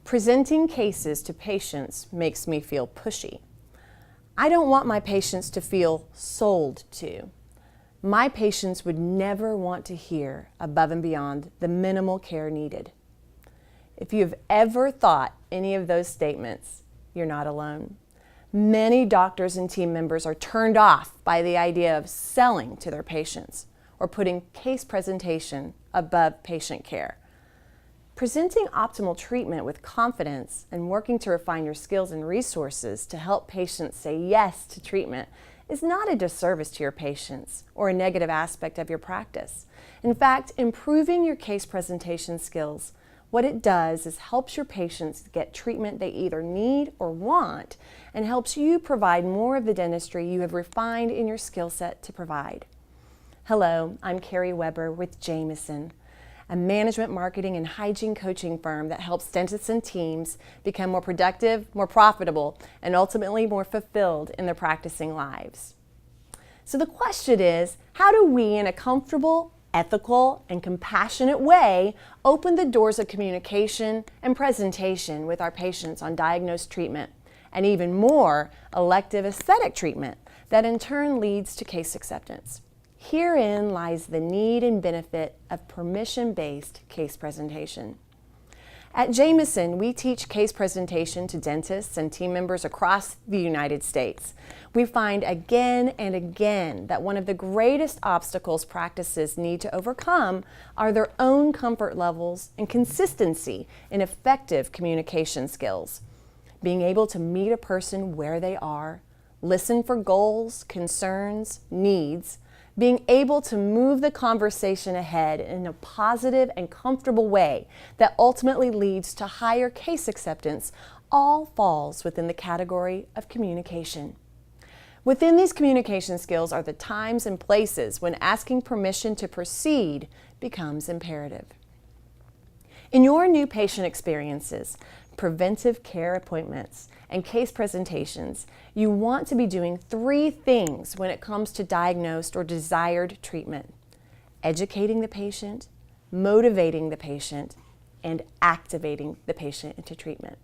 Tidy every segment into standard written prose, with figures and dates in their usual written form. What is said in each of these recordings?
Presenting cases to patients makes me feel pushy. I don't want my patients to feel sold to. My patients would never want to hear above and beyond the minimal care needed. If you have ever thought any of those statements, you're not alone. Many doctors and team members are turned off by the idea of selling to their patients or putting case presentation above patient care. Presenting optimal treatment with confidence and working to refine your skills and resources to help patients say yes to treatment is not a disservice to your patients or a negative aspect of your practice. In fact, improving your case presentation skills, what it does is helps your patients get treatment they either need or want and helps you provide more of the dentistry you have refined in your skill set to provide. Hello, I'm Carrie Weber with Jamieson, a management, marketing, and hygiene coaching firm that helps dentists and teams become more productive, more profitable, and ultimately more fulfilled in their practicing lives. So the question is, how do we, in a comfortable, ethical, and compassionate way, open the doors of communication and presentation with our patients on diagnosed treatment, and even more, elective aesthetic treatment that in turn leads to case acceptance? Herein lies the need and benefit of permission-based case presentation. At Jamieson, we teach case presentation to dentists and team members across the United States. We find again and again that one of the greatest obstacles practices need to overcome are their own comfort levels and consistency in effective communication skills. Being able to meet a person where they are, listen for goals, concerns, needs, being able to move the conversation ahead in a positive and comfortable way that ultimately leads to higher case acceptance all falls within the category of communication. Within these communication skills are the times and places when asking permission to proceed becomes imperative. In your new patient experiences, preventive care appointments, and case presentations, you want to be doing 3 things when it comes to diagnosed or desired treatment: educating the patient, motivating the patient, and activating the patient into treatment.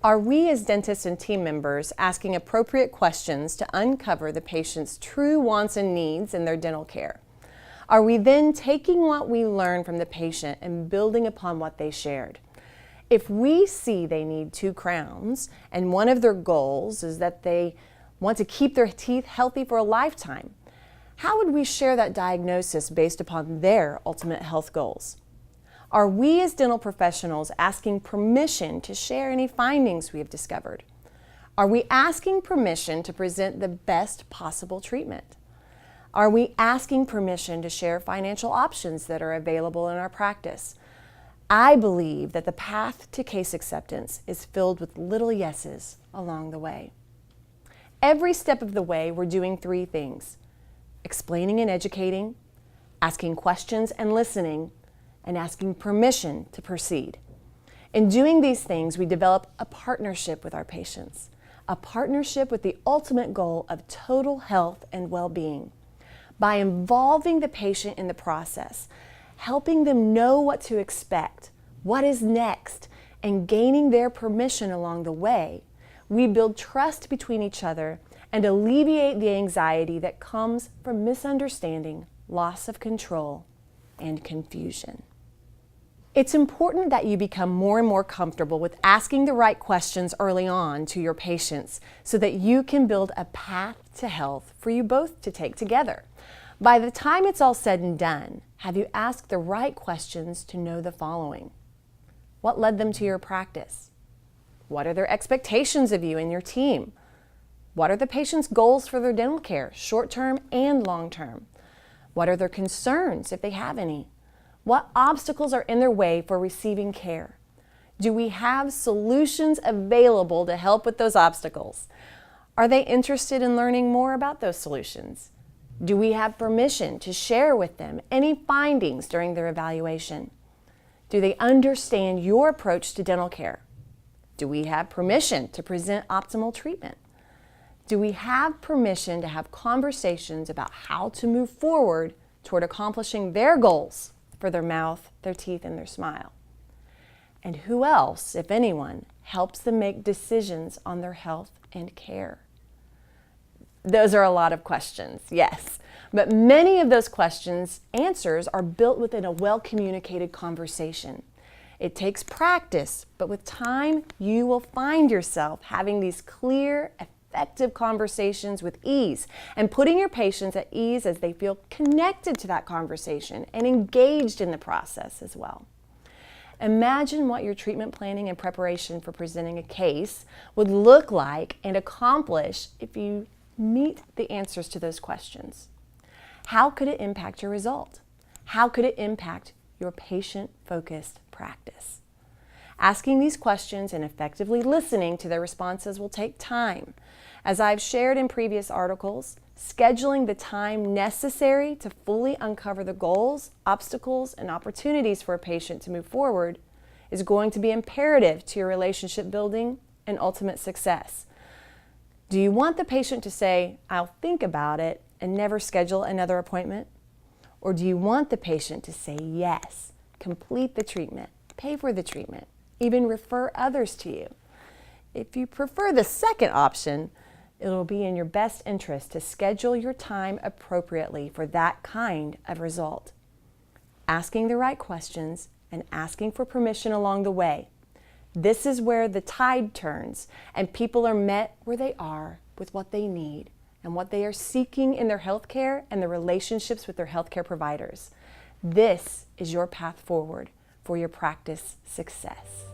Are we as dentists and team members asking appropriate questions to uncover the patient's true wants and needs in their dental care? Are we then taking what we learn from the patient and building upon what they shared? If we see they need 2 crowns and one of their goals is that they want to keep their teeth healthy for a lifetime, how would we share that diagnosis based upon their ultimate health goals? Are we as dental professionals asking permission to share any findings we have discovered? Are we asking permission to present the best possible treatment? Are we asking permission to share financial options that are available in our practice? I believe that the path to case acceptance is filled with little yeses along the way. Every step of the way, we're doing 3 things: explaining and educating, asking questions and listening, and asking permission to proceed. In doing these things, we develop a partnership with our patients, a partnership with the ultimate goal of total health and well-being. By involving the patient in the process, helping them know what to expect, what is next, and gaining their permission along the way, we build trust between each other and alleviate the anxiety that comes from misunderstanding, loss of control, and confusion. It's important that you become more and more comfortable with asking the right questions early on to your patients so that you can build a path to health for you both to take together. By the time it's all said and done, have you asked the right questions to know the following? What led them to your practice? What are their expectations of you and your team? What are the patient's goals for their dental care, short-term and long-term? What are their concerns, if they have any? What obstacles are in their way for receiving care? Do we have solutions available to help with those obstacles? Are they interested in learning more about those solutions? Do we have permission to share with them any findings during their evaluation? Do they understand your approach to dental care? Do we have permission to present optimal treatment? Do we have permission to have conversations about how to move forward toward accomplishing their goals for their mouth, their teeth, and their smile? And who else, if anyone, helps them make decisions on their health and care? Those are a lot of questions, yes. But many of those questions' answers are built within a well-communicated conversation. It takes practice, but with time, you will find yourself having these clear, effective conversations with ease and putting your patients at ease as they feel connected to that conversation and engaged in the process as well. Imagine what your treatment planning and preparation for presenting a case would look like and accomplish if you meet the answers to those questions. How could it impact your result? How could it impact your patient-focused practice? Asking these questions and effectively listening to their responses will take time. As I've shared in previous articles, scheduling the time necessary to fully uncover the goals, obstacles, and opportunities for a patient to move forward is going to be imperative to your relationship building and ultimate success. Do you want the patient to say, "I'll think about it," and never schedule another appointment? Or do you want the patient to say yes, complete the treatment, pay for the treatment, even refer others to you? If you prefer the second option, it will be in your best interest to schedule your time appropriately for that kind of result. Asking the right questions and asking for permission along the way. This is where the tide turns and people are met where they are with what they need and what they are seeking in their healthcare and their relationships with their healthcare providers. This is your path forward for your practice success.